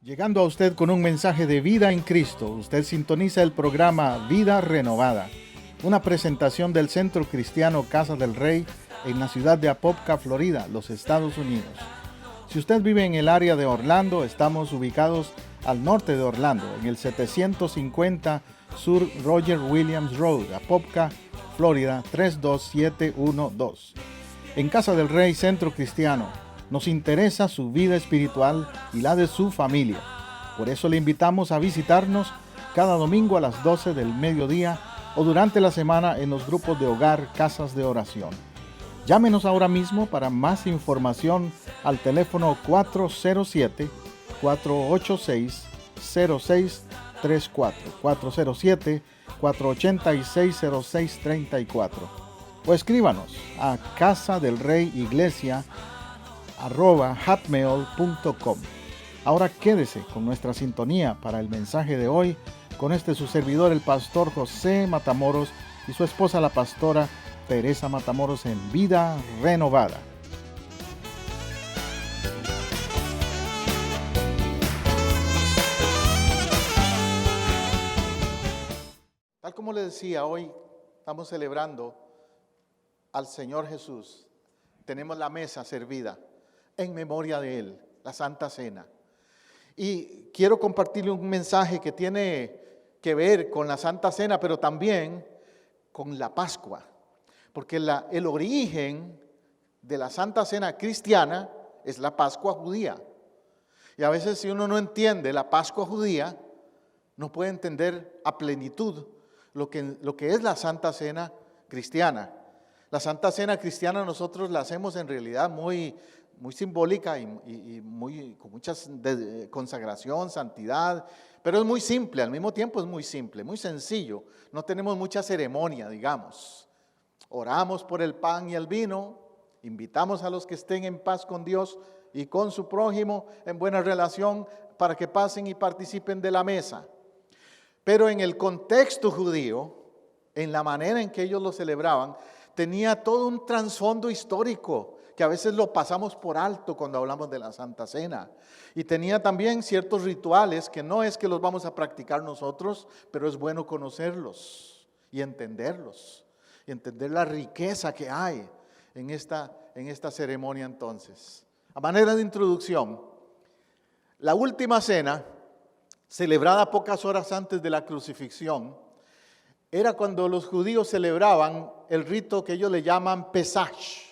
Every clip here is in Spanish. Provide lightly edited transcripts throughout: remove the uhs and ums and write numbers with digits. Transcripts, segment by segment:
Llegando a usted con un mensaje de vida en Cristo, usted sintoniza el programa Vida Renovada, una presentación del Centro Cristiano Casa del Rey en la ciudad de Apopka, Florida, los Estados Unidos. Si usted vive en el área de Orlando, estamos ubicados al norte de Orlando, en el 750 Sur Roger Williams Road, Apopka, Florida 32712. En Casa del Rey Centro Cristiano, nos interesa su vida espiritual y la de su familia. Por eso le invitamos a visitarnos cada domingo a las 12 del mediodía o durante la semana en los grupos de hogar Casas de Oración. Llámenos ahora mismo para más información al teléfono 407-486-0634, 407-486-0634. O escríbanos a casadelreyiglesia@hotmail.com. Ahora quédese con nuestra sintonía para el mensaje de hoy, con su servidor, el pastor José Matamoros, y su esposa, la pastora Teresa Matamoros, en Vida Renovada. Tal como le decía, hoy estamos celebrando al Señor Jesús. Tenemos la mesa servida en memoria de Él, la Santa Cena. Y quiero compartirle un mensaje que tiene que ver con la Santa Cena, pero también con la Pascua. Porque el origen de la Santa Cena cristiana es la Pascua judía. Y a veces, si uno no entiende la Pascua judía, no puede entender a plenitud lo que es la Santa Cena cristiana. La Santa Cena cristiana nosotros la hacemos en realidad muy simbólica y con mucha consagración, santidad, pero es muy simple, al mismo tiempo es muy simple, muy sencillo. No tenemos mucha ceremonia, digamos. Oramos por el pan y el vino, invitamos a los que estén en paz con Dios y con su prójimo en buena relación para que pasen y participen de la mesa. Pero en el contexto judío, en la manera en que ellos lo celebraban, tenía todo un trasfondo histórico que a veces lo pasamos por alto cuando hablamos de la Santa Cena. Y tenía también ciertos rituales que no es que los vamos a practicar nosotros, pero es bueno conocerlos y entenderlos. Y entender la riqueza que hay en esta ceremonia entonces. A manera de introducción, la última cena, celebrada pocas horas antes de la crucifixión, era cuando los judíos celebraban el rito que ellos le llaman Pesach.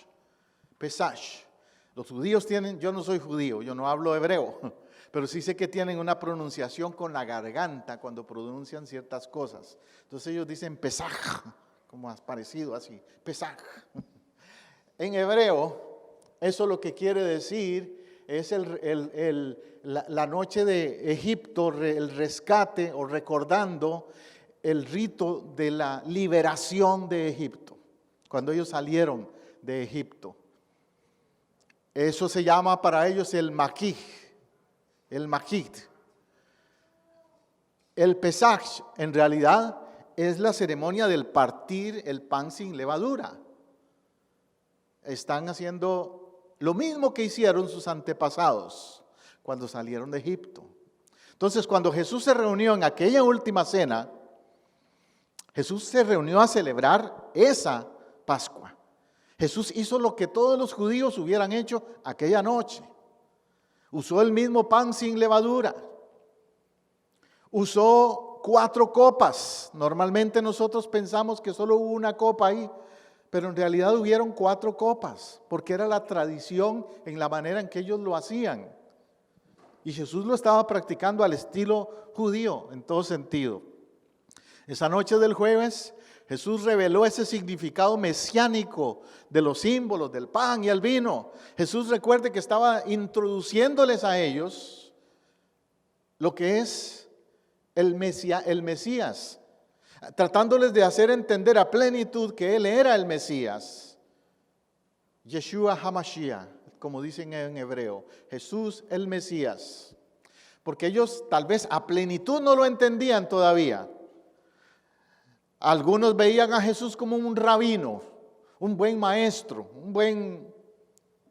Pesach. Los judíos tienen, yo no soy judío, yo no hablo hebreo, pero sí sé que tienen una pronunciación con la garganta cuando pronuncian ciertas cosas. Entonces ellos dicen Pesach, como has parecido así, Pesach. En hebreo, eso lo que quiere decir es la noche de Egipto, el rescate o recordando el rito de la liberación de Egipto, cuando ellos salieron de Egipto. Eso se llama para ellos el Maquij, el Maquij. El Pesach, en realidad, es la ceremonia del partir el pan sin levadura. Están haciendo lo mismo que hicieron sus antepasados cuando salieron de Egipto. Entonces, cuando Jesús se reunió en aquella última cena, Jesús se reunió a celebrar esa Pascua. Jesús hizo lo que todos los judíos hubieran hecho aquella noche. Usó el mismo pan sin levadura. Usó 4 copas. Normalmente nosotros pensamos que solo hubo una copa ahí, pero en realidad hubieron 4 copas, porque era la tradición en la manera en que ellos lo hacían. Y Jesús lo estaba practicando al estilo judío en todo sentido. Esa noche del jueves, Jesús reveló ese significado mesiánico de los símbolos, del pan y el vino. Jesús, recuerde que estaba introduciéndoles a ellos lo que es el Mesías, tratándoles de hacer entender a plenitud que Él era el Mesías. Yeshua HaMashiach, como dicen en hebreo, Jesús el Mesías. Porque ellos tal vez a plenitud no lo entendían todavía. Algunos veían a Jesús como un rabino, un buen maestro, un buen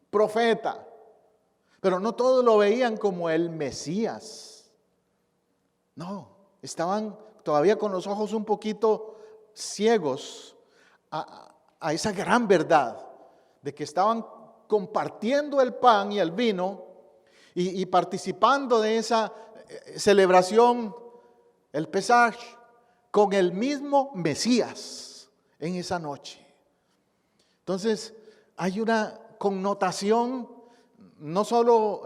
profeta. Pero no todos lo veían como el Mesías. No, estaban todavía con los ojos un poquito ciegos a esa gran verdad de que estaban compartiendo el pan y el vino y participando de esa celebración, el Pesaj, con el mismo Mesías en esa noche. Entonces, hay una connotación no solo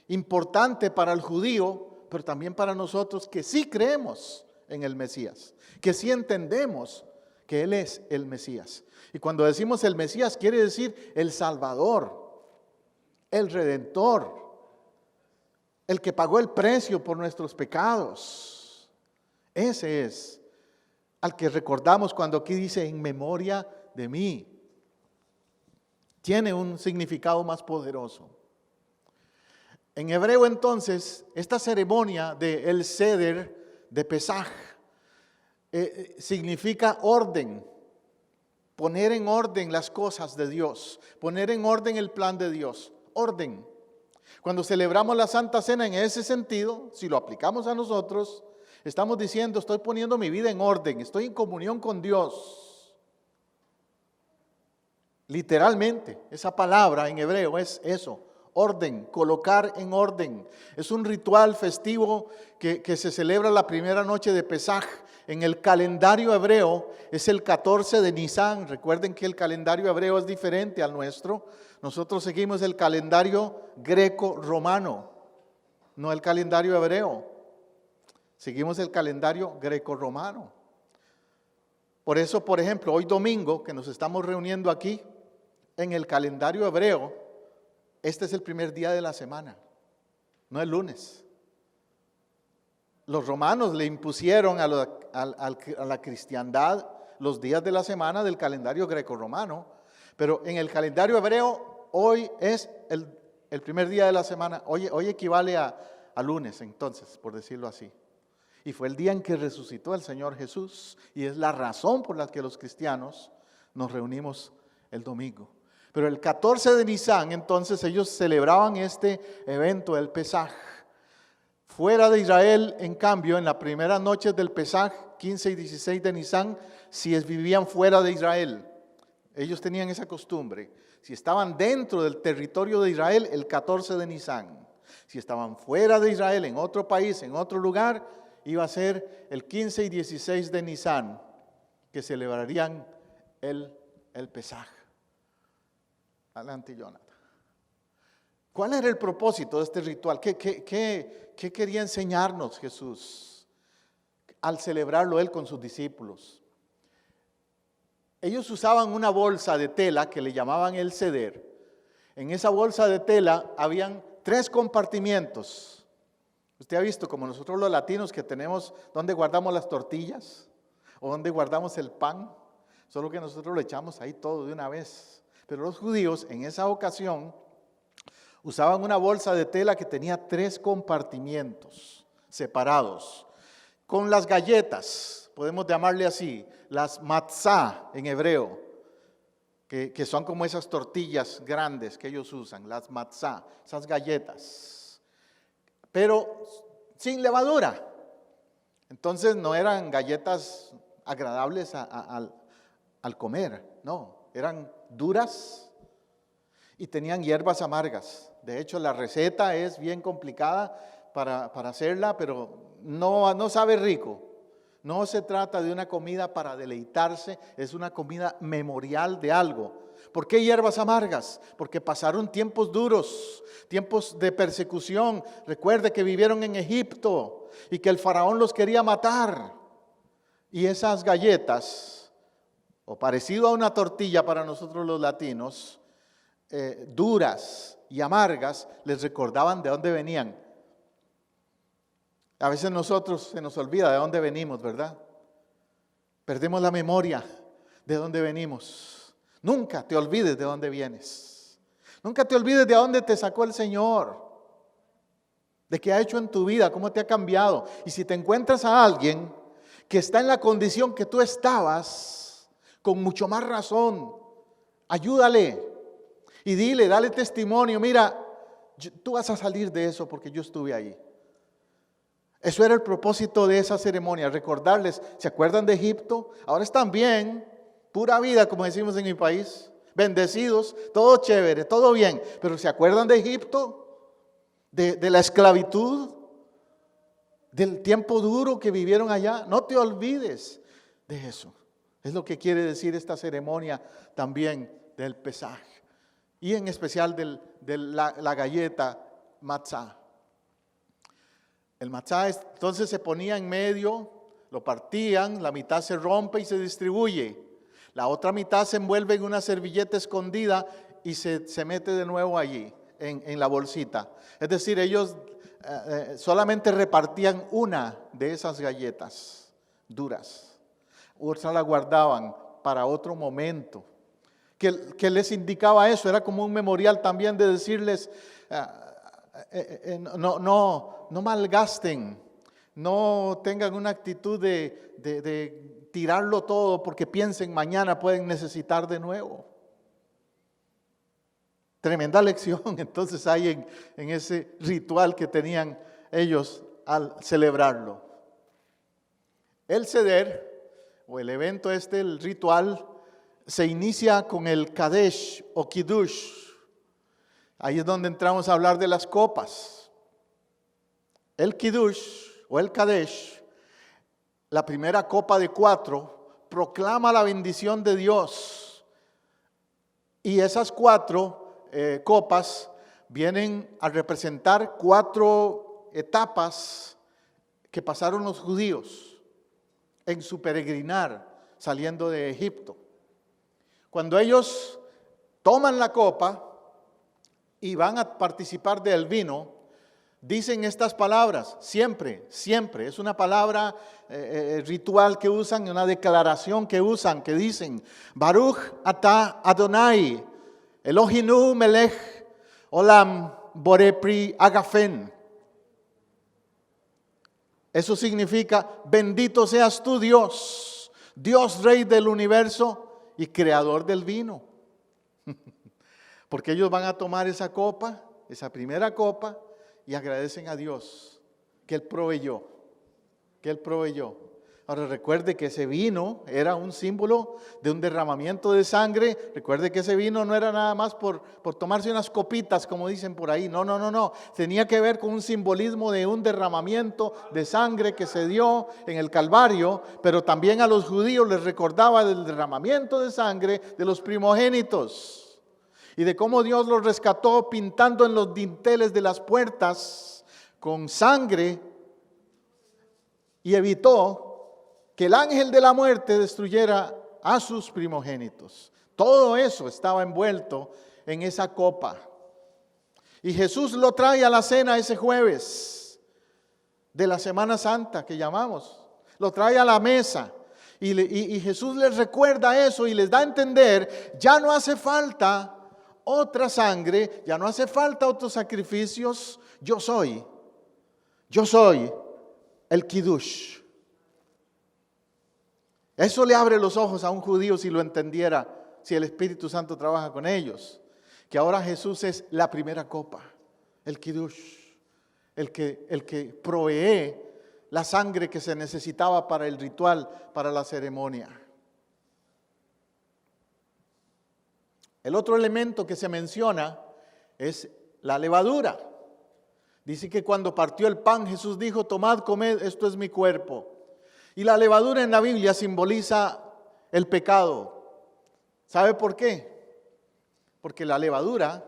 importante para el judío, pero también para nosotros que sí creemos en el Mesías, que sí entendemos que Él es el Mesías. Y cuando decimos el Mesías, quiere decir el Salvador, el Redentor, el que pagó el precio por nuestros pecados. Ese es al que recordamos cuando aquí dice en memoria de mí. Tiene un significado más poderoso. En hebreo entonces, esta ceremonia del Seder de Pesaj significa orden, poner en orden las cosas de Dios, poner en orden el plan de Dios, orden. Cuando celebramos la Santa Cena en ese sentido, si lo aplicamos a nosotros, estamos diciendo, estoy poniendo mi vida en orden, estoy en comunión con Dios. Literalmente, esa palabra en hebreo es eso, orden, colocar en orden. Es un ritual festivo que se celebra la primera noche de Pesaj. En el calendario hebreo es el 14 de Nisan. Recuerden que el calendario hebreo es diferente al nuestro. Nosotros seguimos el calendario greco-romano, no el calendario hebreo. Seguimos el calendario greco-romano. Por eso, por ejemplo, hoy domingo que nos estamos reuniendo aquí, en el calendario hebreo, este es el primer día de la semana, no el lunes. Los romanos le impusieron a la cristiandad los días de la semana del calendario greco-romano, pero en el calendario hebreo hoy es el primer día de la semana, hoy equivale a lunes entonces, por decirlo así. Y fue el día en que resucitó el Señor Jesús y es la razón por la que los cristianos nos reunimos el domingo. Pero el 14 de Nisan, entonces, ellos celebraban este evento, el Pesaj. Fuera de Israel, en cambio, en la primera noche del Pesaj, 15 y 16 de Nisan, si vivían fuera de Israel, ellos tenían esa costumbre. Si estaban dentro del territorio de Israel, el 14 de Nisan. Si estaban fuera de Israel, en otro país, en otro lugar, iba a ser el 15 y 16 de Nisan, que celebrarían el Pesaj. Adelante, Jonathan. ¿Cuál era el propósito de este ritual? ¿Qué quería enseñarnos Jesús al celebrarlo Él con sus discípulos? Ellos usaban una bolsa de tela que le llamaban el ceder. En esa bolsa de tela habían 3 compartimientos. Usted ha visto como nosotros los latinos que tenemos donde guardamos las tortillas o donde guardamos el pan, solo que nosotros lo echamos ahí todo de una vez. Pero los judíos en esa ocasión usaban una bolsa de tela que tenía 3 compartimientos separados. Con las galletas, podemos llamarle así, las matzá en hebreo, que son como esas tortillas grandes que ellos usan, las matzá, esas galletas, pero sin levadura. Entonces no eran galletas agradables al comer, no. Eran duras y tenían hierbas amargas. De hecho, la receta es bien complicada para hacerla, pero no sabe rico. No se trata de una comida para deleitarse, es una comida memorial de algo. ¿Por qué hierbas amargas? Porque pasaron tiempos duros, tiempos de persecución. Recuerde que vivieron en Egipto y que el faraón los quería matar. Y esas galletas, o parecido a una tortilla para nosotros los latinos, duras y amargas, les recordaban de dónde venían. A veces nosotros se nos olvida de dónde venimos, ¿verdad? Perdemos la memoria de dónde venimos. Nunca te olvides de dónde vienes. Nunca te olvides de dónde te sacó el Señor, de qué ha hecho en tu vida, cómo te ha cambiado. Y si te encuentras a alguien que está en la condición que tú estabas, con mucho más razón, ayúdale y dale testimonio, mira, tú vas a salir de eso porque yo estuve ahí. Eso era el propósito de esa ceremonia, recordarles, ¿se acuerdan de Egipto? Ahora están bien, pura vida, como decimos en mi país, bendecidos, todo chévere, todo bien, pero ¿se acuerdan de Egipto? De la esclavitud, del tiempo duro que vivieron allá. No te olvides de eso. Es lo que quiere decir esta ceremonia también del Pesaj. Y en especial de la galleta matzá. El matzá entonces se ponía en medio, lo partían, la mitad se rompe y se distribuye. La otra mitad se envuelve en una servilleta escondida y se mete de nuevo allí, en la bolsita. Es decir, ellos solamente repartían una de esas galletas duras. Otras la guardaban para otro momento. Que les indicaba eso, era como un memorial también de decirles, no malgasten, no tengan una actitud de tirarlo todo porque piensen mañana pueden necesitar de nuevo. Tremenda lección entonces hay en ese ritual que tenían ellos al celebrarlo. El seder, o el evento el ritual, se inicia con el Kadesh o Kiddush. Ahí es donde entramos a hablar de las copas. El Kiddush o el Kadesh, la primera copa de 4, proclama la bendición de Dios. Y esas 4 copas vienen a representar 4 etapas que pasaron los judíos en su peregrinar saliendo de Egipto. Cuando ellos toman la copa y van a participar del vino, dicen estas palabras, siempre, siempre. Es una palabra ritual que usan, una declaración que usan, que dicen, Baruch atah Adonai, Elohinu melech olam borei pri agafen. Eso significa, bendito seas tú Dios, Dios Rey del universo y creador del vino. Porque ellos van a tomar esa copa, esa primera copa, y agradecen a Dios que Él proveyó, Ahora recuerde que ese vino era un símbolo de un derramamiento de sangre. Recuerde que ese vino no era nada más por tomarse unas copitas, como dicen por ahí. No. Tenía que ver con un simbolismo de un derramamiento de sangre que se dio en el Calvario, pero también a los judíos les recordaba del derramamiento de sangre de los primogénitos y de cómo Dios los rescató pintando en los dinteles de las puertas con sangre y evitó que el ángel de la muerte destruyera a sus primogénitos. Todo eso estaba envuelto en esa copa. Y Jesús lo trae a la cena ese jueves de la Semana Santa que llamamos. Lo trae a la mesa y Jesús les recuerda eso y les da a entender, ya no hace falta otra sangre, ya no hace falta otros sacrificios. Yo soy el Kiddush. Eso le abre los ojos a un judío si lo entendiera, si el Espíritu Santo trabaja con ellos. Que ahora Jesús es la primera copa, el Kiddush, el que provee la sangre que se necesitaba para el ritual, para la ceremonia. El otro elemento que se menciona es la levadura. Dice que cuando partió el pan, Jesús dijo, tomad, comed, esto es mi cuerpo. Y la levadura en la Biblia simboliza el pecado. ¿Sabe por qué? Porque la levadura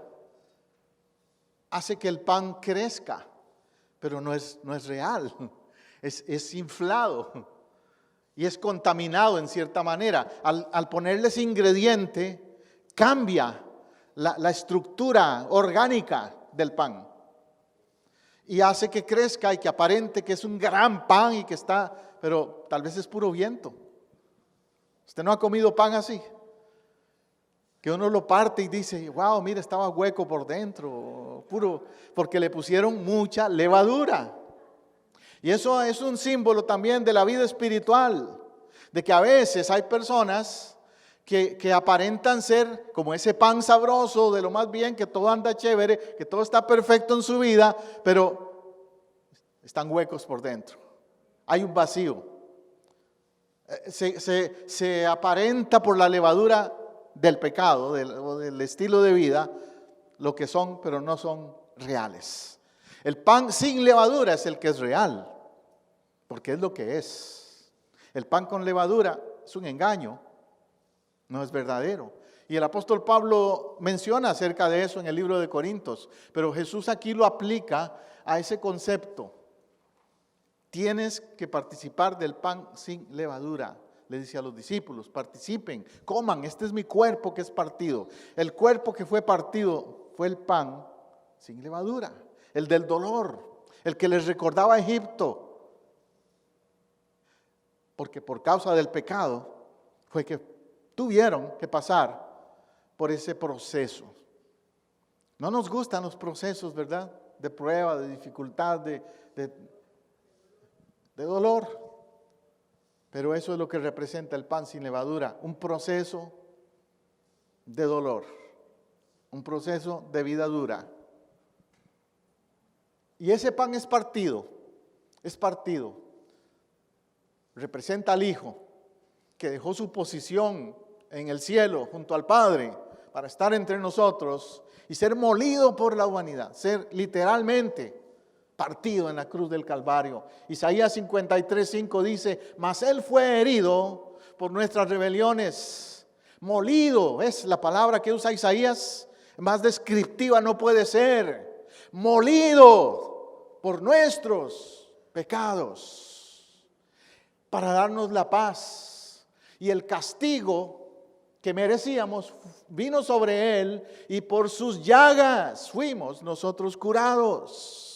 hace que el pan crezca, pero no es real, es inflado y es contaminado en cierta manera. Al ponerle ese ingrediente, cambia la estructura orgánica del pan y hace que crezca y que aparente que es un gran pan y que está, pero tal vez es puro viento. ¿Usted no ha comido pan así? Que uno lo parte y dice, wow, mira, estaba hueco por dentro, puro, porque le pusieron mucha levadura. Y eso es un símbolo también de la vida espiritual, de que a veces hay personas que aparentan ser como ese pan sabroso, de lo más bien, que todo anda chévere, que todo está perfecto en su vida, pero están huecos por dentro. Hay un vacío. Se aparenta por la levadura del pecado o del estilo de vida lo que son, pero no son reales. El pan sin levadura es el que es real, porque es lo que es. El pan con levadura es un engaño, no es verdadero. Y el apóstol Pablo menciona acerca de eso en el libro de Corintios, pero Jesús aquí lo aplica a ese concepto. Tienes que participar del pan sin levadura. Le dice a los discípulos, participen, coman, este es mi cuerpo que es partido. El cuerpo que fue partido fue el pan sin levadura, el del dolor, el que les recordaba a Egipto. Porque por causa del pecado fue que tuvieron que pasar por ese proceso. No nos gustan los procesos, ¿verdad? De prueba, de dificultad, de dolor. Pero eso es lo que representa el pan sin levadura, un proceso de dolor, un proceso de vida dura. Y ese pan es partido, representa al Hijo, que dejó su posición en el cielo junto al Padre para estar entre nosotros y ser molido por la humanidad, ser literalmente partido en la cruz del Calvario. Isaías 53:5 dice, mas Él fue herido por nuestras rebeliones, molido, es la palabra que usa Isaías, más descriptiva no puede ser, molido por nuestros pecados, para darnos la paz. Y el castigo que merecíamos vino sobre Él, y por sus llagas fuimos nosotros curados.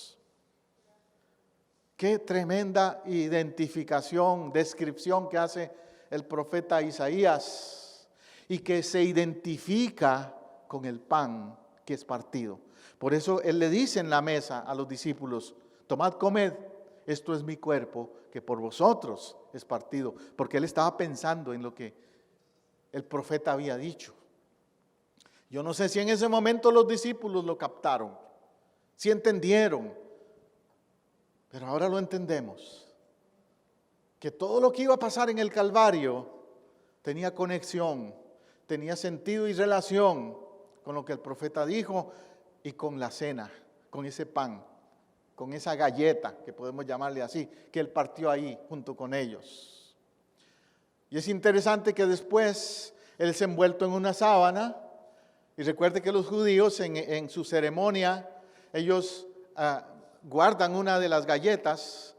Qué tremenda identificación, descripción que hace el profeta Isaías, y que se identifica con el pan que es partido. Por eso Él le dice en la mesa a los discípulos, tomad, comed, esto es mi cuerpo que por vosotros es partido. Porque Él estaba pensando en lo que el profeta había dicho. Yo no sé si en ese momento los discípulos lo captaron, si entendieron. Pero ahora lo entendemos, que todo lo que iba a pasar en el Calvario tenía conexión, tenía sentido y relación con lo que el profeta dijo y con la cena, con ese pan, con esa galleta, que podemos llamarle así, que Él partió ahí junto con ellos. Y es interesante que después Él se envuelto en una sábana, y recuerde que los judíos en su ceremonia, ellos guardan una de las galletas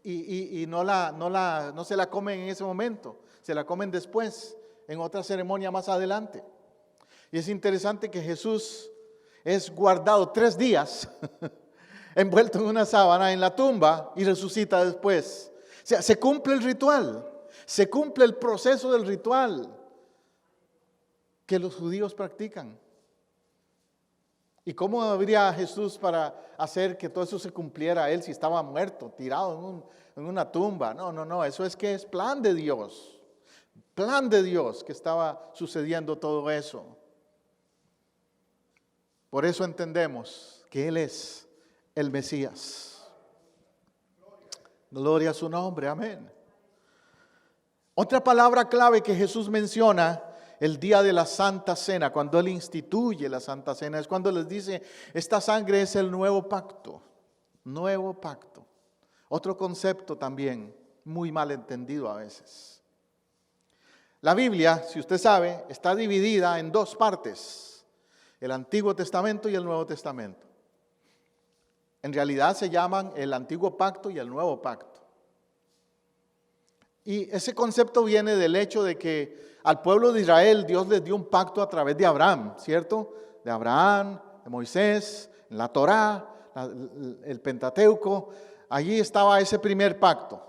y no se la comen en ese momento, se la comen después, en otra ceremonia más adelante. Y es interesante que Jesús es guardado 3 días, envuelto en una sábana en la tumba, y resucita después. O sea, se cumple el ritual, se cumple el proceso del ritual que los judíos practican. ¿Y cómo habría Jesús para hacer que todo eso se cumpliera Él si estaba muerto, tirado en una tumba? No, eso es que es plan de Dios que estaba sucediendo todo eso. Por eso entendemos que Él es el Mesías. Gloria a su nombre, amén. Otra palabra clave que Jesús menciona el día de la Santa Cena, cuando Él instituye la Santa Cena, es cuando les dice, esta sangre es el nuevo pacto. Nuevo pacto. Otro concepto también muy mal entendido a veces. La Biblia, si usted sabe, está dividida en 2 partes. El Antiguo Testamento y el Nuevo Testamento. En realidad se llaman el Antiguo Pacto y el Nuevo Pacto. Y ese concepto viene del hecho de que al pueblo de Israel Dios les dio un pacto a través de Abraham, ¿cierto? De Abraham, de Moisés, en la Torá, el Pentateuco, allí estaba ese primer pacto.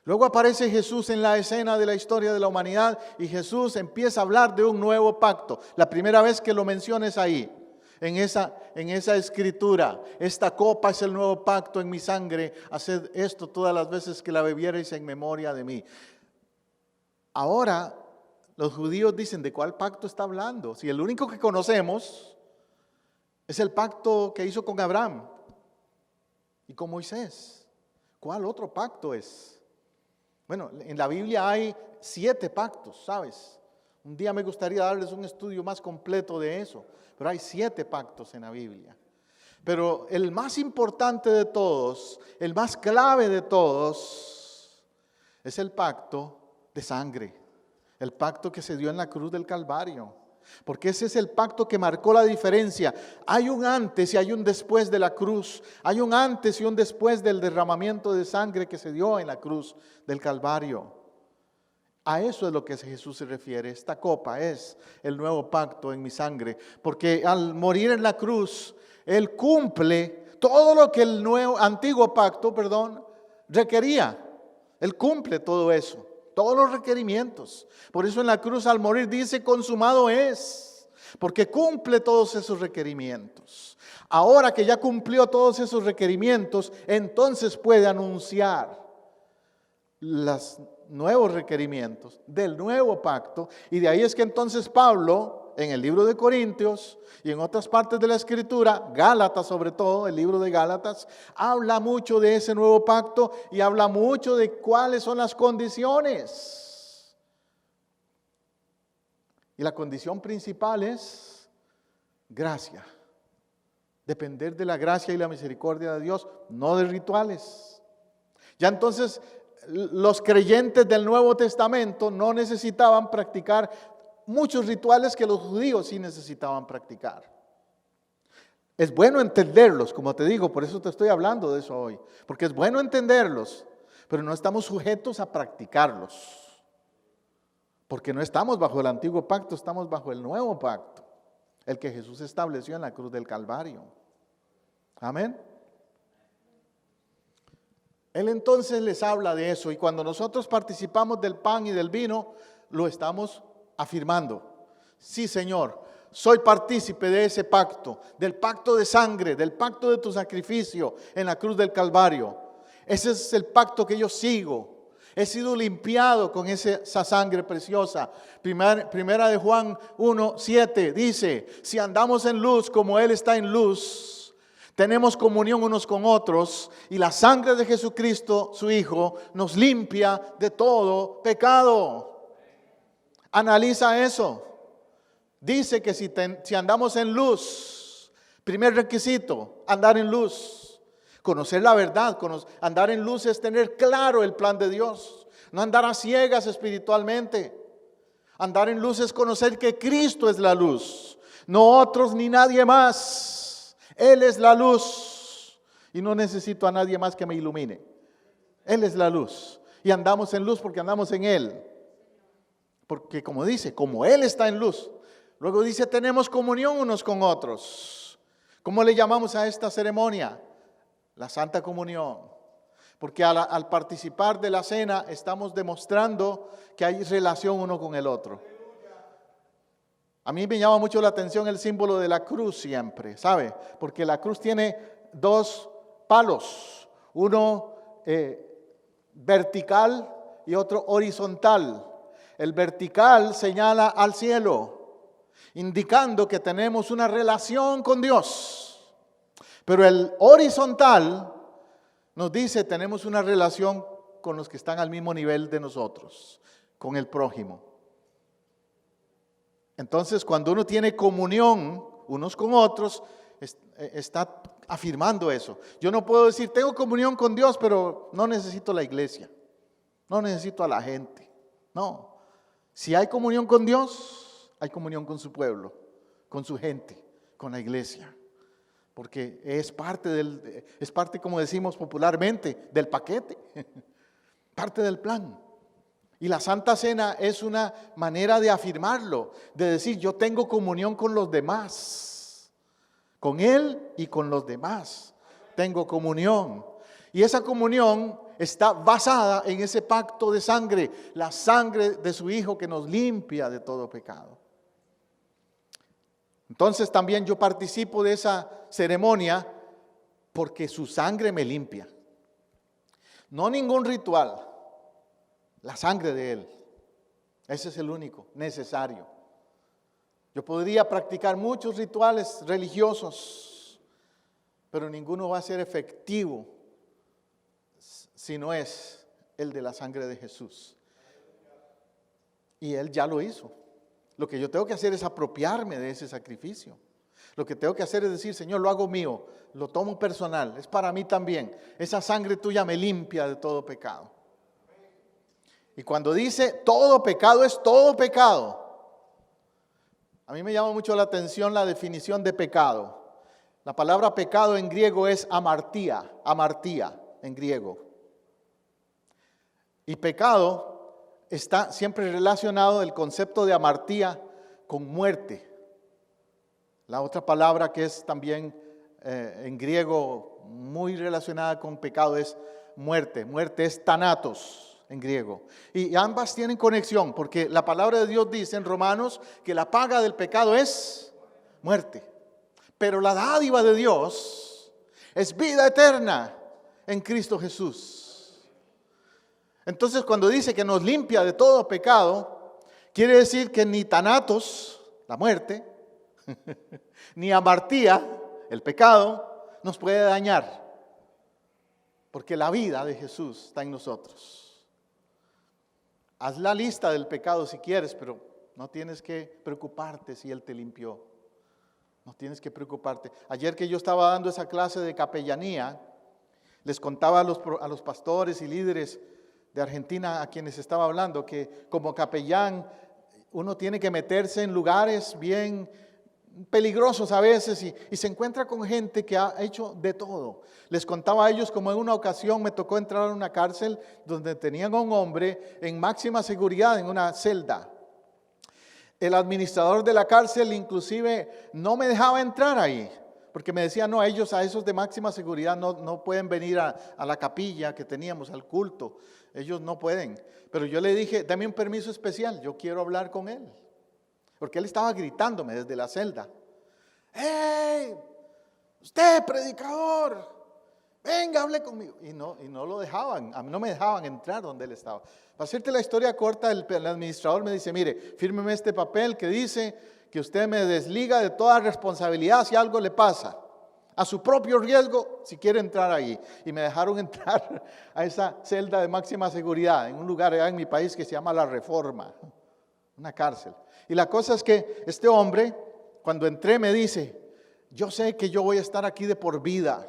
Luego aparece Jesús en la escena de la historia de la humanidad y Jesús empieza a hablar de un nuevo pacto. La primera vez que lo menciona es ahí, en esa escritura. Esta copa es el nuevo pacto en mi sangre, haced esto todas las veces que la bebiereis en memoria de mí. Ahora los judíos dicen, ¿de cuál pacto está hablando? Si el único que conocemos es el pacto que hizo con Abraham. y con Moisés. ¿Cuál otro pacto es? Bueno, en la Biblia hay 7 pactos, ¿sabes? Un día me gustaría darles un estudio más completo de eso, pero hay 7 pactos en la Biblia. Pero el más importante de todos, el más clave de todos, es el pacto de sangre, el pacto que se dio en la cruz del Calvario. Porque ese es el pacto que marcó la diferencia. Hay un antes y hay un después de la cruz. Hay un antes y un después del derramamiento de sangre que se dio en la cruz del Calvario. A eso es lo que Jesús se refiere. Esta copa es el nuevo pacto en mi sangre. Porque al morir en la cruz, Él cumple todo lo que el antiguo pacto, requería. Él cumple todo eso. Todos los requerimientos. Por eso en la cruz al morir dice consumado es. Porque cumple todos esos requerimientos. Ahora que ya cumplió todos esos requerimientos, entonces puede anunciar los nuevos requerimientos del nuevo pacto. Y de ahí es que entonces Pablo, en el libro de Corintios y en otras partes de la Escritura, Gálatas sobre todo, el libro de Gálatas, habla mucho de ese nuevo pacto y habla mucho de cuáles son las condiciones. Y la condición principal es gracia. Depender de la gracia y la misericordia de Dios, no de rituales. Ya entonces los creyentes del Nuevo Testamento no necesitaban practicar muchos rituales que los judíos sí necesitaban practicar. Es bueno entenderlos, como te digo, por eso te estoy hablando de eso hoy. Porque es bueno entenderlos, pero no estamos sujetos a practicarlos. Porque no estamos bajo el antiguo pacto, estamos bajo el nuevo pacto. El que Jesús estableció en la cruz del Calvario. Amén. Él entonces les habla de eso y cuando nosotros participamos del pan y del vino, lo estamos afirmando. Sí, Señor, soy partícipe de ese pacto, del pacto de sangre, del pacto de tu sacrificio en la cruz del Calvario. Ese es el pacto que yo sigo. He sido limpiado con esa sangre preciosa. Primera de Juan 1:7 dice, si andamos en luz como Él está en luz, tenemos comunión unos con otros y la sangre de Jesucristo, su Hijo, nos limpia de todo pecado. Analiza eso. Dice que si andamos en luz, primer requisito, andar en luz. Conocer la verdad, andar en luz es tener claro el plan de Dios. No andar a ciegas espiritualmente. Andar en luz es conocer que Cristo es la luz, no otros ni nadie más. Él es la luz y no necesito a nadie más que me ilumine. Él es la luz y andamos en luz porque andamos en Él. Porque como dice, como Él está en luz. Luego dice, tenemos comunión unos con otros. ¿Cómo le llamamos a esta ceremonia? La Santa Comunión. Porque al participar de la cena estamos demostrando que hay relación uno con el otro. A mí me llama mucho la atención el símbolo de la cruz siempre, ¿sabe? Porque la cruz tiene 2 palos, uno vertical y otro horizontal. El vertical señala al cielo, indicando que tenemos una relación con Dios. Pero el horizontal nos dice tenemos una relación con los que están al mismo nivel de nosotros, con el prójimo. Entonces, cuando uno tiene comunión unos con otros, está afirmando eso. Yo no puedo decir, tengo comunión con Dios, pero no necesito la iglesia. No necesito a la gente. No. Si hay comunión con Dios, hay comunión con su pueblo, con su gente, con la iglesia. Porque es parte, como decimos popularmente, del paquete. Parte del plan. Y la Santa Cena es una manera de afirmarlo, de decir yo tengo comunión con los demás, con Él y con los demás. Tengo comunión. Y esa comunión está basada en ese pacto de sangre, la sangre de su Hijo que nos limpia de todo pecado. Entonces también yo participo de esa ceremonia porque su sangre me limpia. No ningún ritual. La sangre de Él. Ese es el único necesario. Yo podría practicar muchos rituales religiosos, pero ninguno va a ser efectivo si no es el de la sangre de Jesús. Y Él ya lo hizo. Lo que yo tengo que hacer es apropiarme de ese sacrificio. Lo que tengo que hacer es decir, Señor, lo hago mío, lo tomo personal, es para mí también. Esa sangre tuya me limpia de todo pecado. Y cuando dice todo pecado, es todo pecado. A mí me llama mucho la atención la definición de pecado. La palabra pecado en griego es amartía en griego. Y pecado está siempre relacionado el concepto de amartía con muerte. La otra palabra que es también en griego muy relacionada con pecado es muerte. Muerte es thanatos en griego. Y ambas tienen conexión porque la palabra de Dios dice en Romanos que la paga del pecado es muerte. Pero la dádiva de Dios es vida eterna en Cristo Jesús. Entonces cuando dice que nos limpia de todo pecado, quiere decir que ni thanatos, la muerte, ni amartía, el pecado, nos puede dañar. Porque la vida de Jesús está en nosotros. Haz la lista del pecado si quieres, pero no tienes que preocuparte si Él te limpió. No tienes que preocuparte. Ayer que yo estaba dando esa clase de capellanía, les contaba a los pastores y líderes de Argentina a quienes estaba hablando que como capellán uno tiene que meterse en lugares bien peligrosos a veces y se encuentra con gente que ha hecho de todo. Les contaba a ellos como en una ocasión me tocó entrar a una cárcel donde tenían a un hombre en máxima seguridad en una celda. El administrador de la cárcel inclusive no me dejaba entrar ahí, porque me decía, no, a esos de máxima seguridad no pueden venir a la capilla que teníamos, al culto, ellos no pueden. Pero yo le dije, dame un permiso especial, yo quiero hablar con él. Porque él estaba gritándome desde la celda. ¡Hey! Usted, predicador, venga, hable conmigo. Y no lo dejaban, a mí no me dejaban entrar donde él estaba. Para hacerte la historia corta, el administrador me dice, mire, fírmeme este papel que dice que usted me desliga de toda responsabilidad si algo le pasa. A su propio riesgo, si quiere entrar ahí. Y me dejaron entrar a esa celda de máxima seguridad, en un lugar allá en mi país que se llama La Reforma, una cárcel. Y la cosa es que este hombre, cuando entré, me dice, yo sé que yo voy a estar aquí de por vida,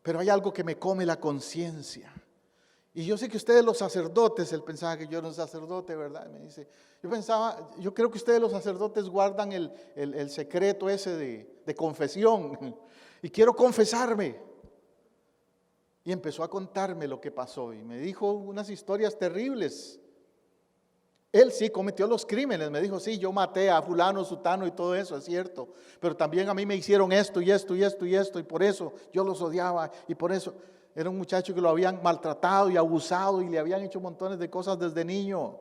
pero hay algo que me come la conciencia. Y yo sé que ustedes los sacerdotes, él pensaba que yo era un sacerdote, ¿verdad? Me dice, yo creo que ustedes los sacerdotes guardan el secreto ese de confesión. Y quiero confesarme. Y empezó a contarme lo que pasó y me dijo unas historias terribles. Él sí cometió los crímenes, me dijo, sí, yo maté a fulano, sutano y todo eso, es cierto. Pero también a mí me hicieron esto y esto y esto y esto y por eso yo los odiaba y por eso era un muchacho que lo habían maltratado y abusado y le habían hecho montones de cosas desde niño.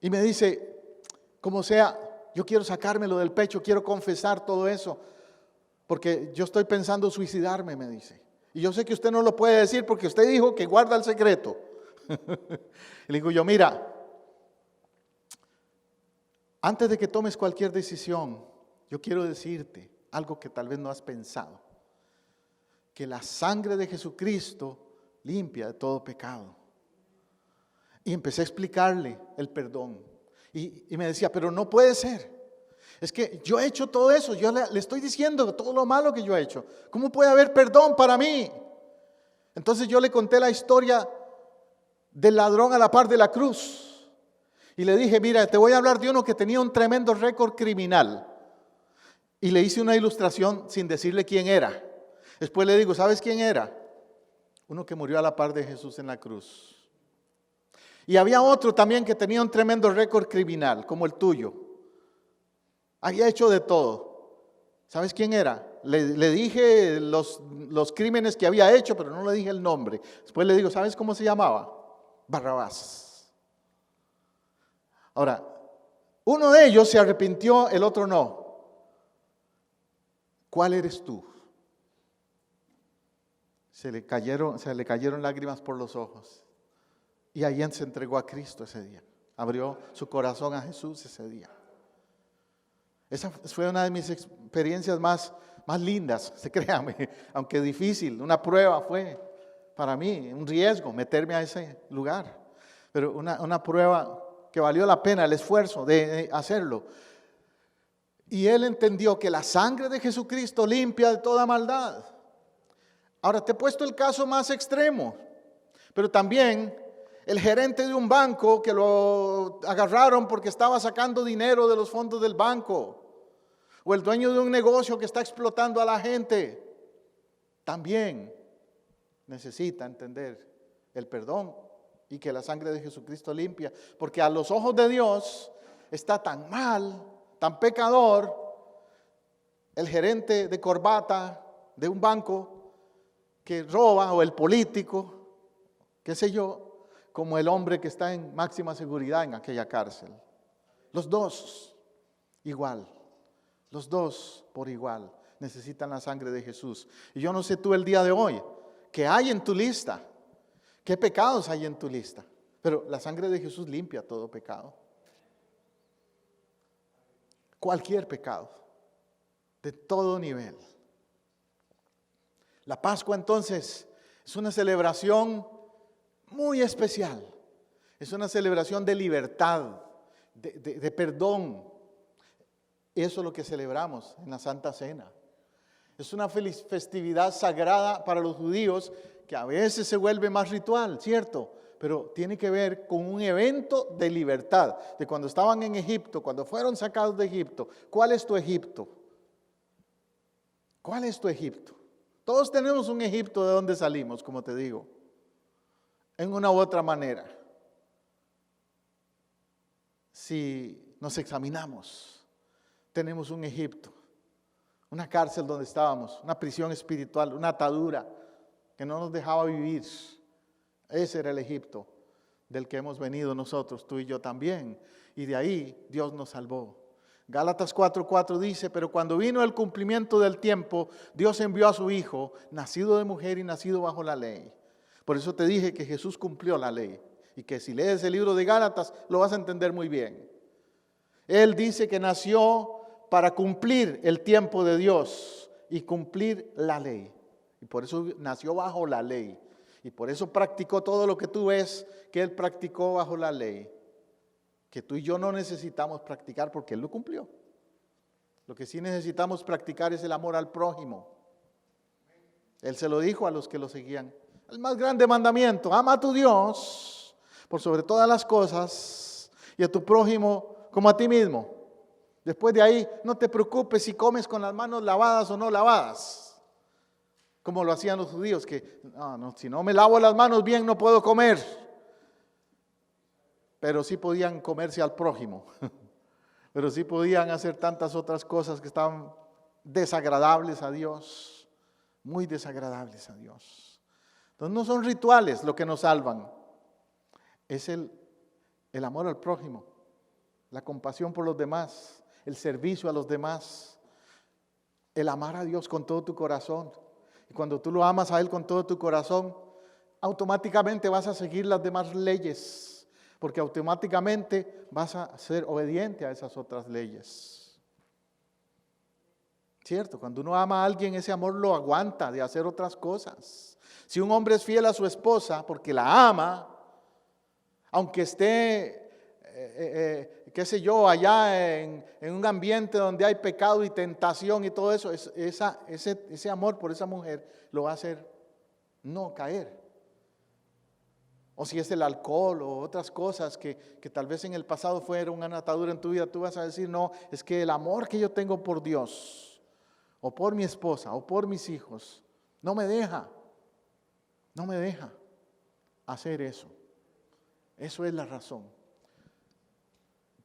Y me dice, como sea, yo quiero sacármelo del pecho, quiero confesar todo eso, porque yo estoy pensando suicidarme, me dice. Y yo sé que usted no lo puede decir porque usted dijo que guarda el secreto. Y le digo yo, mira, antes de que tomes cualquier decisión, yo quiero decirte algo que tal vez no has pensado, que la sangre de Jesucristo limpia de todo pecado. Y empecé a explicarle el perdón. Y me decía, pero no puede ser. Es que yo he hecho todo eso, yo le estoy diciendo todo lo malo que yo he hecho. ¿Cómo puede haber perdón para mí? Entonces yo le conté la historia del ladrón a la par de la cruz. Y le dije, mira, te voy a hablar de uno que tenía un tremendo récord criminal. Y le hice una ilustración sin decirle quién era. Después le digo, ¿sabes quién era? Uno que murió a la par de Jesús en la cruz. Y había otro también que tenía un tremendo récord criminal, como el tuyo. Había hecho de todo. ¿Sabes quién era? Le dije los crímenes que había hecho, pero no le dije el nombre. Después le digo, ¿sabes cómo se llamaba? Barrabás. Ahora, uno de ellos se arrepintió, el otro no. ¿Cuál eres tú? Se le cayeron lágrimas por los ojos. Y ahí se entregó a Cristo ese día. Abrió su corazón a Jesús ese día. Esa fue una de mis experiencias más más lindas, créame, aunque difícil, una prueba fue para mí, un riesgo meterme a ese lugar, pero una prueba que valió la pena el esfuerzo de hacerlo. Y él entendió que la sangre de Jesucristo limpia de toda maldad. Ahora te he puesto el caso más extremo, pero también el gerente de un banco que lo agarraron porque estaba sacando dinero de los fondos del banco, o el dueño de un negocio que está explotando a la gente, también necesita entender el perdón y que la sangre de Jesucristo limpia, porque a los ojos de Dios está tan mal, tan pecador, el gerente de corbata de un banco que roba, o el político, qué sé yo, como el hombre que está en máxima seguridad en aquella cárcel. Los dos igual, los dos por igual necesitan la sangre de Jesús. Y yo no sé tú el día de hoy, ¿qué hay en tu lista? ¿Qué pecados hay en tu lista? Pero la sangre de Jesús limpia todo pecado. Cualquier pecado, de todo nivel. La Pascua entonces es una celebración muy especial. Es una celebración de libertad, de perdón. Eso es lo que celebramos en la Santa Cena. Es una festividad sagrada para los judíos que a veces se vuelve más ritual, ¿cierto? Pero tiene que ver con un evento de libertad, de cuando estaban en Egipto, cuando fueron sacados de Egipto. ¿Cuál es tu Egipto? ¿Cuál es tu Egipto? Todos tenemos un Egipto de donde salimos, como te digo, en una u otra manera. Si nos examinamos, tenemos un Egipto, una cárcel donde estábamos, una prisión espiritual, una atadura que no nos dejaba vivir. Ese era el Egipto del que hemos venido nosotros, tú y yo también. Y de ahí Dios nos salvó. Gálatas 4:4 dice, pero cuando vino el cumplimiento del tiempo, Dios envió a su Hijo, nacido de mujer y nacido bajo la ley. Por eso te dije que Jesús cumplió la ley. Y que si lees el libro de Gálatas, lo vas a entender muy bien. Él dice que nació para cumplir el tiempo de Dios y cumplir la ley. Y por eso nació bajo la ley. Y por eso practicó todo lo que tú ves que Él practicó bajo la ley. Que tú y yo no necesitamos practicar porque Él lo cumplió. Lo que sí necesitamos practicar es el amor al prójimo. Él se lo dijo a los que lo seguían. El más grande mandamiento, ama a tu Dios por sobre todas las cosas y a tu prójimo como a ti mismo. Después de ahí, no te preocupes si comes con las manos lavadas o no lavadas. Como lo hacían los judíos, que si no me lavo las manos bien no puedo comer. Pero sí podían comerse al prójimo. Pero sí podían hacer tantas otras cosas que estaban desagradables a Dios. Muy desagradables a Dios. Entonces no son rituales lo que nos salvan. Es el amor al prójimo. La compasión por los demás. El servicio a los demás. El amar a Dios con todo tu corazón. Y cuando tú lo amas a Él con todo tu corazón, automáticamente vas a seguir las demás leyes. Porque automáticamente vas a ser obediente a esas otras leyes. ¿Cierto? Cuando uno ama a alguien, ese amor lo aguanta de hacer otras cosas. Si un hombre es fiel a su esposa porque la ama, aunque esté, qué sé yo, allá en un ambiente donde hay pecado y tentación y todo eso, ese amor por esa mujer lo va a hacer no caer. O si es el alcohol o otras cosas que tal vez en el pasado fueron una atadura en tu vida, tú vas a decir, no, es que el amor que yo tengo por Dios, o por mi esposa, o por mis hijos, no me deja hacer eso. Eso es la razón.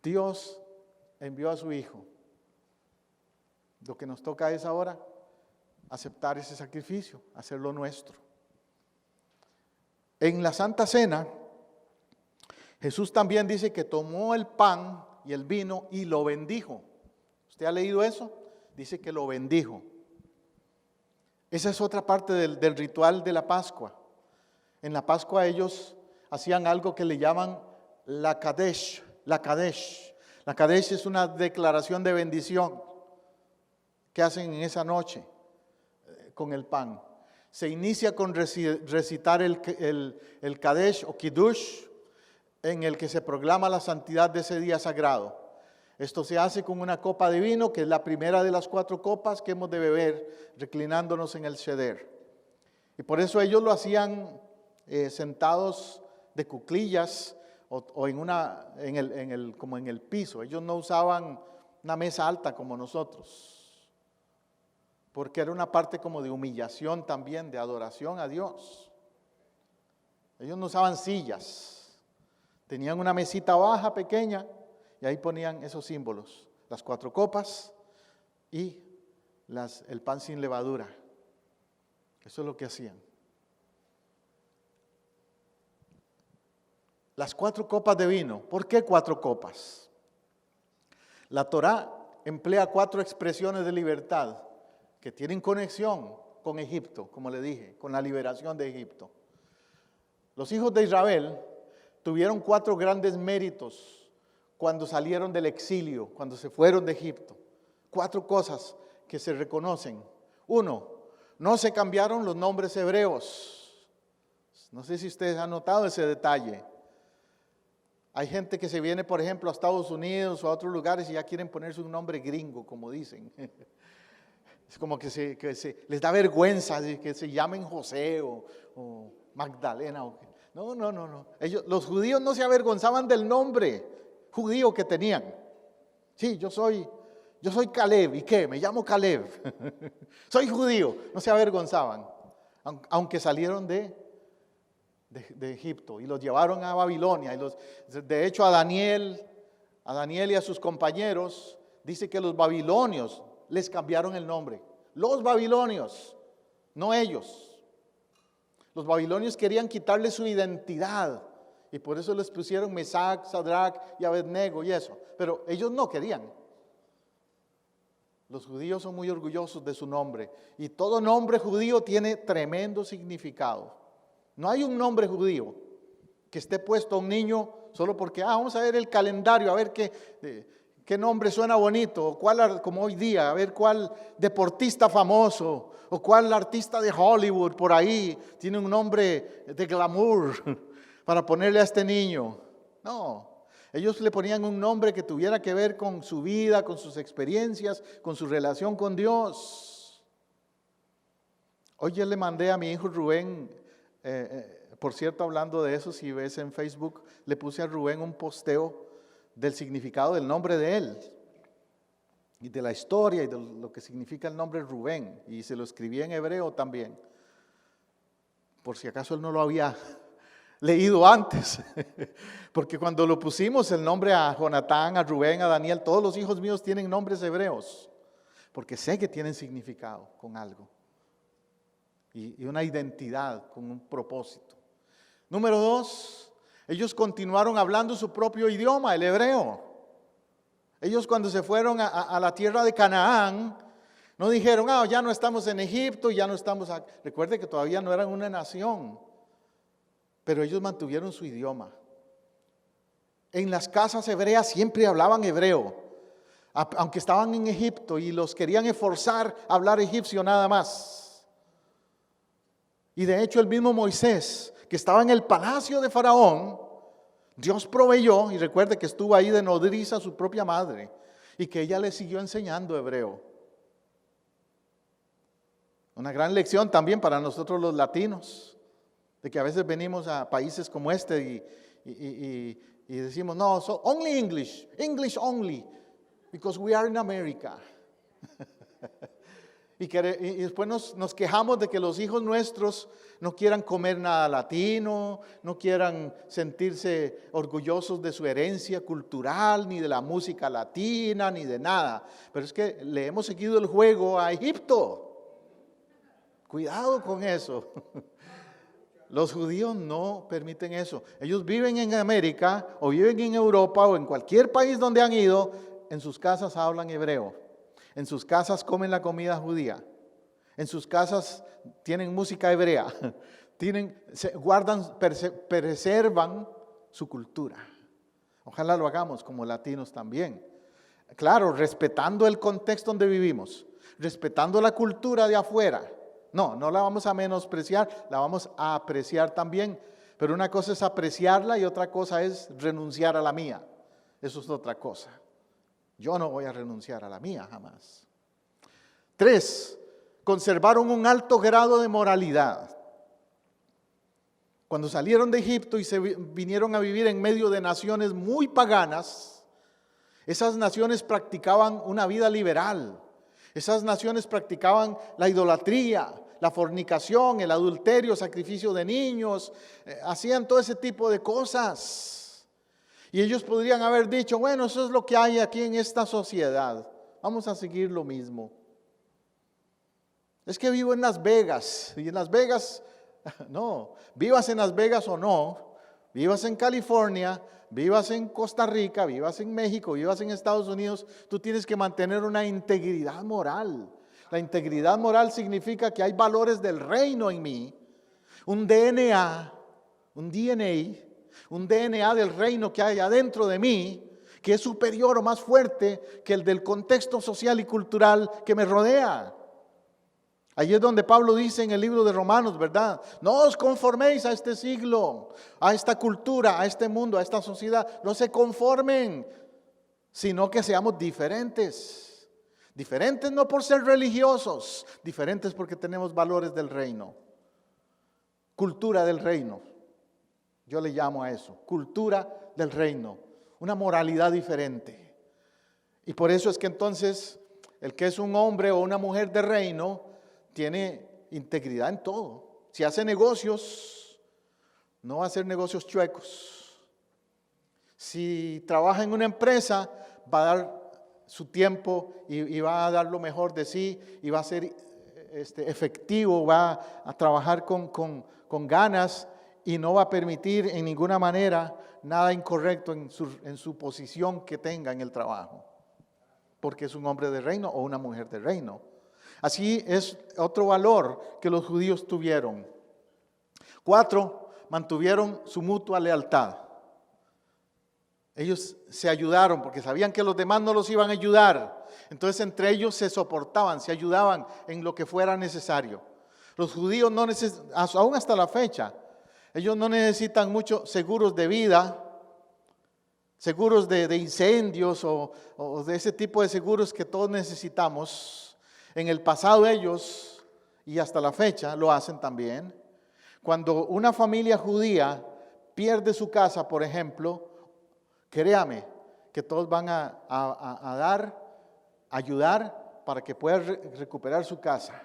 Dios envió a su Hijo. Lo que nos toca es ahora aceptar ese sacrificio, hacerlo nuestro. En la Santa Cena, Jesús también dice que tomó el pan y el vino y lo bendijo. ¿Usted ha leído eso? Dice que lo bendijo. Esa es otra parte del ritual de la Pascua. En la Pascua ellos hacían algo que le llaman la Kadesh. La Kadesh. La Kadesh es una declaración de bendición que hacen en esa noche. con el pan. Se inicia con recitar el Kadesh o Kiddush, en el que se proclama la santidad de ese día sagrado. Esto se hace con una copa de vino, que es la primera de las 4 copas que hemos de beber, reclinándonos en el cheder. Y por eso ellos lo hacían sentados de cuclillas o como en el piso. Ellos no usaban una mesa alta como nosotros, porque era una parte como de humillación también, de adoración a Dios. Ellos no usaban sillas, tenían una mesita baja, pequeña, y ahí ponían esos símbolos, las 4 copas y el pan sin levadura. Eso es lo que hacían. Las 4 copas de vino. ¿Por qué 4 copas? La Torá emplea 4 expresiones de libertad que tienen conexión con Egipto, como le dije, con la liberación de Egipto. Los hijos de Israel tuvieron 4 grandes méritos cuando salieron del exilio, cuando se fueron de Egipto. 4 cosas que se reconocen. 1, no se cambiaron los nombres hebreos. No sé si ustedes han notado ese detalle. Hay gente que se viene, por ejemplo, a Estados Unidos o a otros lugares y ya quieren ponerse un nombre gringo, como dicen. Es como que les da vergüenza de que se llamen José o Magdalena. No. Los judíos no se avergonzaban del nombre judío que tenían. Sí, yo soy Caleb. ¿Y qué? Me llamo Caleb. Soy judío. No se avergonzaban, aunque salieron de Egipto y los llevaron a Babilonia. De hecho, a Daniel y a sus compañeros, dice que los babilonios les cambiaron el nombre. Los babilonios, no ellos. Los babilonios querían quitarle su identidad y por eso les pusieron Mesac, Sadrach y Abednego y eso. Pero ellos no querían. Los judíos son muy orgullosos de su nombre y todo nombre judío tiene tremendo significado. No hay un nombre judío que esté puesto a un niño solo porque, vamos a ver el calendario, a ver qué nombre suena bonito, o cuál, como hoy día, a ver cuál deportista famoso, o cuál artista de Hollywood por ahí tiene un nombre de glamour para ponerle a este niño. No, ellos le ponían un nombre que tuviera que ver con su vida, con sus experiencias, con su relación con Dios. Hoy yo le mandé a mi hijo Rubén, por cierto, hablando de eso, si ves en Facebook, le puse a Rubén un posteo del significado del nombre de él y de la historia y de lo que significa el nombre Rubén, y se lo escribí en hebreo también, por si acaso él no lo había leído antes, porque cuando lo pusimos el nombre a Jonatán, a Rubén, a Daniel, todos los hijos míos tienen nombres hebreos, porque sé que tienen significado con algo y una identidad con un propósito. Número 2, ellos continuaron hablando su propio idioma, el hebreo. Ellos cuando se fueron a la tierra de Canaán, no dijeron, ya no estamos en Egipto, ya no estamos aquí. Recuerde que todavía no eran una nación, pero ellos mantuvieron su idioma. En las casas hebreas siempre hablaban hebreo, aunque estaban en Egipto y los querían esforzar a hablar egipcio nada más. Y de hecho el mismo Moisés, que estaba en el palacio de Faraón, Dios proveyó, y recuerde que estuvo ahí de nodriza su propia madre, y que ella le siguió enseñando hebreo. Una gran lección también para nosotros los latinos, de que a veces venimos a países como este y decimos, no, so only English only, because we are in America. Y después nos quejamos de que los hijos nuestros no quieran comer nada latino, no quieran sentirse orgullosos de su herencia cultural, ni de la música latina, ni de nada. Pero es que le hemos seguido el juego a Egipto. Cuidado con eso. Los judíos no permiten eso. Ellos viven en América, o viven en Europa, o en cualquier país donde han ido, en sus casas hablan hebreo. En sus casas comen la comida judía. En sus casas tienen música hebrea. Preservan su cultura. Ojalá lo hagamos como latinos también. Claro, respetando el contexto donde vivimos, respetando la cultura de afuera, No, no la vamos a menospreciar, la vamos a apreciar también. Pero una cosa es apreciarla y otra cosa es renunciar a la mía. Eso es otra cosa. Yo no voy a renunciar a la mía jamás. 3, conservaron un alto grado de moralidad. Cuando salieron de Egipto y se vinieron a vivir en medio de naciones muy paganas, esas naciones practicaban una vida liberal. Esas naciones practicaban la idolatría, la fornicación, el adulterio, sacrificio de niños, hacían todo ese tipo de cosas. Y ellos podrían haber dicho, bueno, eso es lo que hay aquí en esta sociedad, vamos a seguir lo mismo. Es que vivo en Las Vegas, y en Las Vegas, no, vivas en Las Vegas o no, vivas en California, vivas en Costa Rica, vivas en México, vivas en Estados Unidos, tú tienes que mantener una integridad moral. La integridad moral significa que hay valores del reino en mí, un DNA del reino que hay adentro de mí, que es superior o más fuerte que el del contexto social y cultural que me rodea. Allí es donde Pablo dice en el libro de Romanos, ¿verdad? No os conforméis a este siglo, a esta cultura, a este mundo, a esta sociedad. No se conformen, sino que seamos diferentes. Diferentes no por ser religiosos, diferentes porque tenemos valores del reino. Cultura del reino. Yo le llamo a eso, cultura del reino. Una moralidad diferente. Y por eso es que entonces el que es un hombre o una mujer de reino tiene integridad en todo. Si hace negocios, no va a hacer negocios chuecos. Si trabaja en una empresa, va a dar su tiempo y va a dar lo mejor de sí y va a ser efectivo, va a trabajar con ganas y no va a permitir en ninguna manera nada incorrecto en su posición que tenga en el trabajo, porque es un hombre de reino o una mujer de reino. Así es otro valor que los judíos tuvieron. 4, mantuvieron su mutua lealtad. Ellos se ayudaron porque sabían que los demás no los iban a ayudar. Entonces entre ellos se soportaban, se ayudaban en lo que fuera necesario. Los judíos no necesitan, aún hasta la fecha, ellos no necesitan muchos seguros de vida, seguros de incendios o de ese tipo de seguros que todos necesitamos. En el pasado ellos, y hasta la fecha, lo hacen también. Cuando una familia judía pierde su casa, por ejemplo, créame que todos van a ayudar para que pueda recuperar su casa.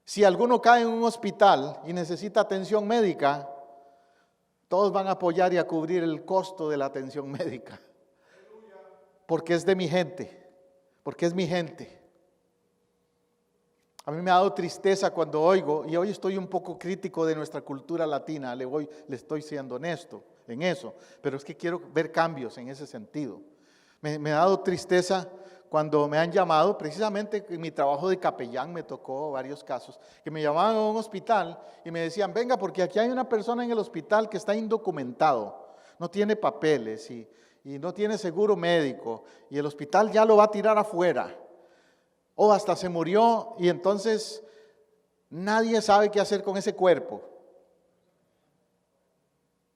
Si alguno cae en un hospital y necesita atención médica, todos van a apoyar y a cubrir el costo de la atención médica. Porque es de mi gente. Porque es mi gente. A mí me ha dado tristeza cuando oigo, y hoy estoy un poco crítico de nuestra cultura latina, le estoy siendo honesto en eso, pero es que quiero ver cambios en ese sentido. Me ha dado tristeza cuando me han llamado, precisamente en mi trabajo de capellán me tocó varios casos, que me llamaban a un hospital y me decían, venga, porque aquí hay una persona en el hospital que está indocumentado, no tiene papeles y no tiene seguro médico y el hospital ya lo va a tirar afuera o hasta se murió y entonces nadie sabe qué hacer con ese cuerpo.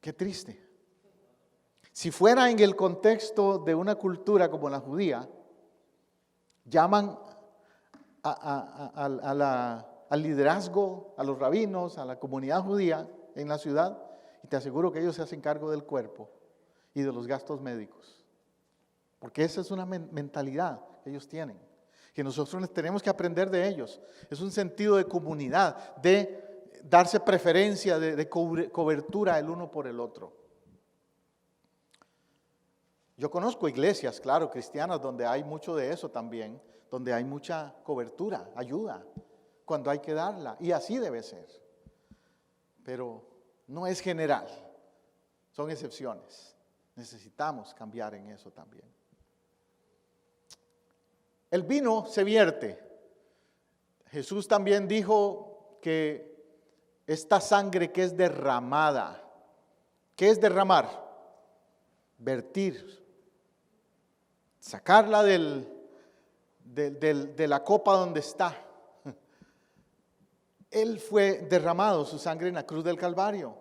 Qué triste. Si fuera en el contexto de una cultura como la judía, llaman al liderazgo, a los rabinos, a la comunidad judía en la ciudad y te aseguro que ellos se hacen cargo del cuerpo y de los gastos médicos. Porque esa es una mentalidad que ellos tienen, que nosotros tenemos que aprender de ellos. Es un sentido de comunidad, de darse preferencia, de cobertura el uno por el otro. Yo conozco iglesias, claro, cristianas, donde hay mucho de eso también, donde hay mucha cobertura, ayuda, cuando hay que darla, y así debe ser. Pero no es general, son excepciones. Necesitamos cambiar en eso también. El vino se vierte. Jesús también dijo que esta sangre que es derramada, ¿qué es derramar? Vertir. Sacarla de la copa donde está. Él fue derramado su sangre en la cruz del Calvario.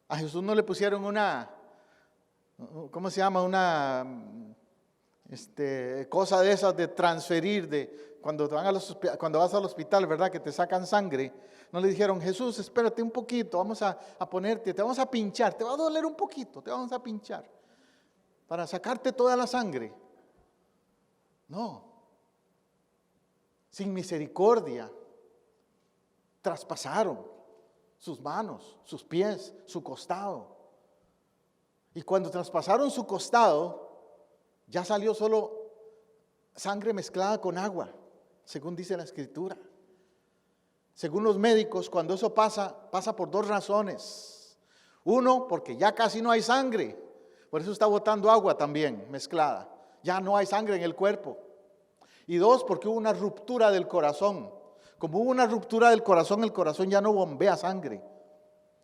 A Jesús no le pusieron una, ¿cómo se llama? Una cosa de esas de transferir, de cuando vas al hospital, ¿verdad? Que te sacan sangre. No le dijeron, Jesús, espérate un poquito, vamos a ponerte, te vamos a pinchar, te va a doler un poquito, te vamos a pinchar para sacarte toda la sangre. No. Sin misericordia, traspasaron sus manos, sus pies, su costado. Y cuando traspasaron su costado, ya salió solo sangre mezclada con agua, según dice la Escritura. Según los médicos, cuando eso pasa por dos razones. Uno, porque ya casi no hay sangre, por eso está botando agua también mezclada. Ya no hay sangre en el cuerpo. Y dos, porque hubo una ruptura del corazón. Como hubo una ruptura del corazón, el corazón ya no bombea sangre.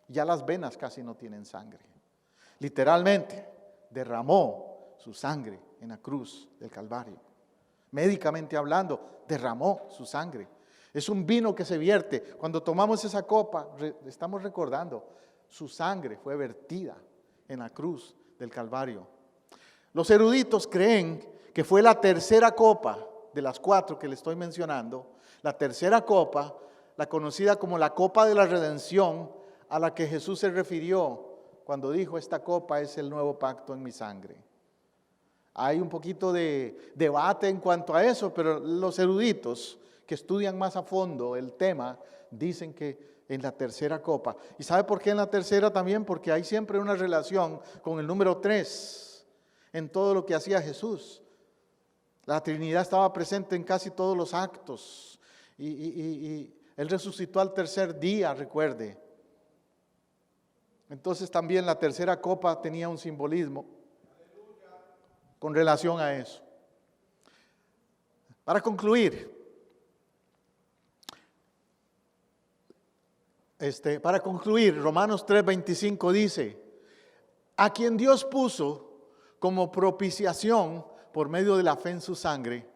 Ya las venas casi no tienen sangre. Literalmente, derramó su sangre en la cruz del Calvario. Médicamente hablando, derramó su sangre. Es un vino que se vierte. Cuando tomamos esa copa, estamos recordando, su sangre fue vertida en la cruz del Calvario. Los eruditos creen que fue la tercera copa de las 4 que le estoy mencionando, la tercera copa, la conocida como la copa de la redención, a la que Jesús se refirió cuando dijo, esta copa es el nuevo pacto en mi sangre. Hay un poquito de debate en cuanto a eso, pero los eruditos que estudian más a fondo el tema dicen que en la tercera copa. ¿Y sabe por qué en la tercera también? Porque hay siempre una relación con el número 3 en todo lo que hacía Jesús. La Trinidad estaba presente en casi todos los actos y Él resucitó al tercer día, recuerde. Entonces también la tercera copa tenía un simbolismo con relación a eso. Para concluir, Romanos 3:25 dice, a quien Dios puso como propiciación por medio de la fe en su sangre,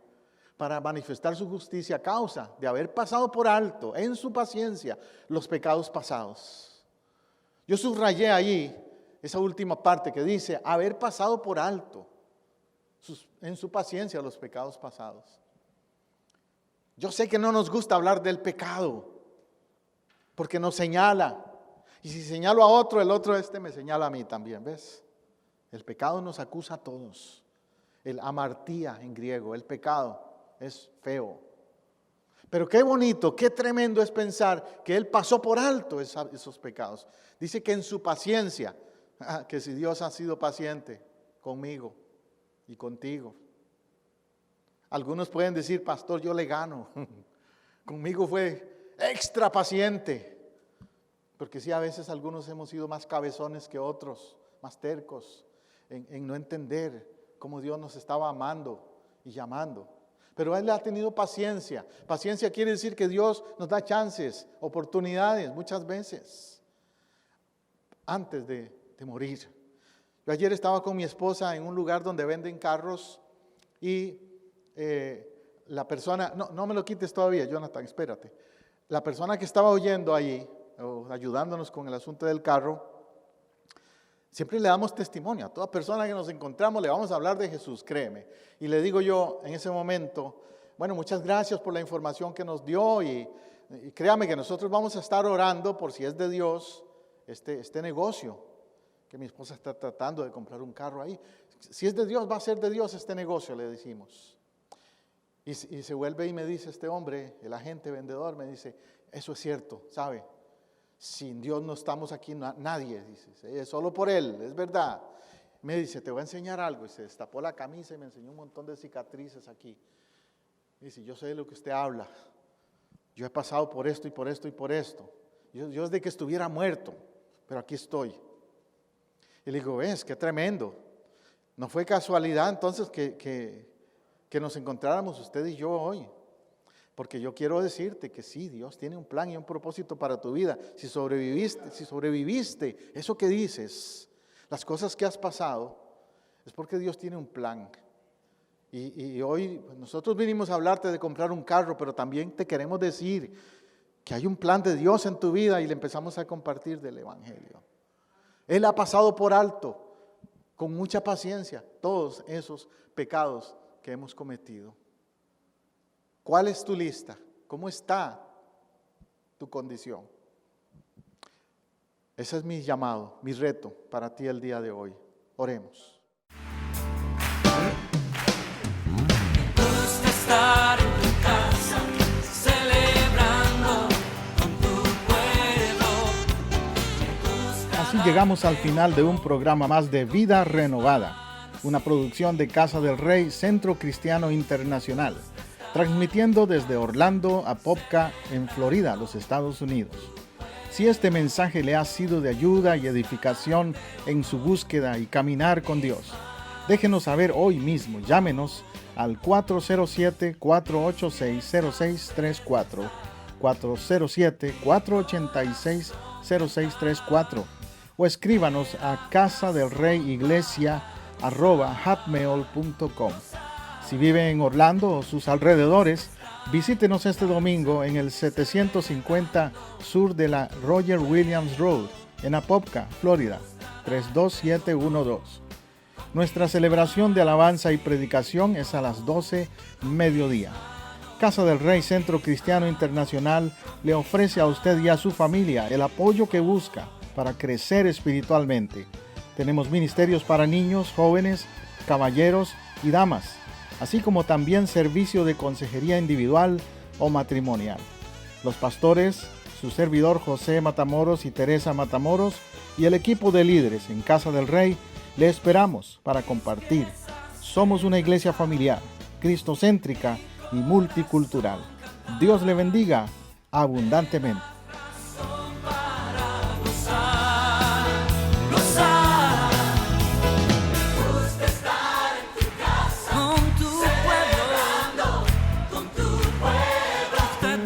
para manifestar su justicia a causa de haber pasado por alto en su paciencia los pecados pasados. Yo subrayé allí esa última parte que dice, haber pasado por alto en su paciencia los pecados pasados. Yo sé que no nos gusta hablar del pecado, porque nos señala. Y si señalo a otro, el otro me señala a mí también, ¿ves? El pecado nos acusa a todos. El amartía en griego, el pecado es feo. Pero qué bonito, qué tremendo es pensar que Él pasó por alto esos pecados. Dice que en su paciencia, que si Dios ha sido paciente conmigo y contigo. Algunos pueden decir, pastor, yo le gano. Conmigo fue extra paciente. Porque sí, a veces algunos hemos sido más cabezones que otros, más tercos, en no entender cómo Dios nos estaba amando y llamando. Pero Él ha tenido paciencia. Paciencia quiere decir que Dios nos da chances, oportunidades, muchas veces, antes de morir. Yo ayer estaba con mi esposa en un lugar donde venden carros y la persona, no me lo quites todavía, Jonathan, espérate. La persona que estaba oyendo allí, o ayudándonos con el asunto del carro, siempre le damos testimonio. A toda persona que nos encontramos le vamos a hablar de Jesús, créeme. Y le digo yo en ese momento, bueno, muchas gracias por la información que nos dio y créame que nosotros vamos a estar orando por si es de Dios este negocio, que mi esposa está tratando de comprar un carro ahí. Si es de Dios, va a ser de Dios este negocio, le decimos. Y se vuelve y me dice este hombre, el agente vendedor, me dice, eso es cierto, ¿sabe? Sin Dios no estamos aquí nadie, dice, es solo por Él, es verdad. Me dice, te voy a enseñar algo, y se destapó la camisa y me enseñó un montón de cicatrices aquí. Dice, yo sé de lo que usted habla, yo he pasado por esto y por esto y por esto. Yo desde que estuviera muerto, pero aquí estoy. Y le digo, ves, qué tremendo. No fue casualidad entonces que nos encontráramos usted y yo hoy. Porque yo quiero decirte que sí, Dios tiene un plan y un propósito para tu vida. Si sobreviviste, eso que dices, las cosas que has pasado, es porque Dios tiene un plan. Y hoy nosotros vinimos a hablarte de comprar un carro, pero también te queremos decir que hay un plan de Dios en tu vida y le empezamos a compartir del Evangelio. Él ha pasado por alto, con mucha paciencia, todos esos pecados que hemos cometido. ¿Cuál es tu lista? ¿Cómo está tu condición? Ese es mi llamado, mi reto para ti el día de hoy. Oremos. Estar en tu casa, celebrando con tu pueblo. Así llegamos al final de un programa más de Vida Renovada, una producción de Casa del Rey Centro Cristiano Internacional, transmitiendo desde Orlando a Popka, en Florida, los Estados Unidos. Si este mensaje le ha sido de ayuda y edificación en su búsqueda y caminar con Dios, déjenos saber hoy mismo. Llámenos al 407-486-0634, 407-486-0634, o escríbanos a casadelreyiglesia@hotmail.com. Si vive en Orlando o sus alrededores, visítenos este domingo en el 750 sur de la Roger Williams Road, en Apopka, Florida, 32712. Nuestra celebración de alabanza y predicación es a las 12 mediodía. Casa del Rey Centro Cristiano Internacional le ofrece a usted y a su familia el apoyo que busca para crecer espiritualmente. Tenemos ministerios para niños, jóvenes, caballeros y damas, así como también servicio de consejería individual o matrimonial. Los pastores, su servidor José Matamoros y Teresa Matamoros, y el equipo de líderes en Casa del Rey, le esperamos para compartir. Somos una iglesia familiar, cristocéntrica y multicultural. Dios le bendiga abundantemente. Con tu pueblo, usted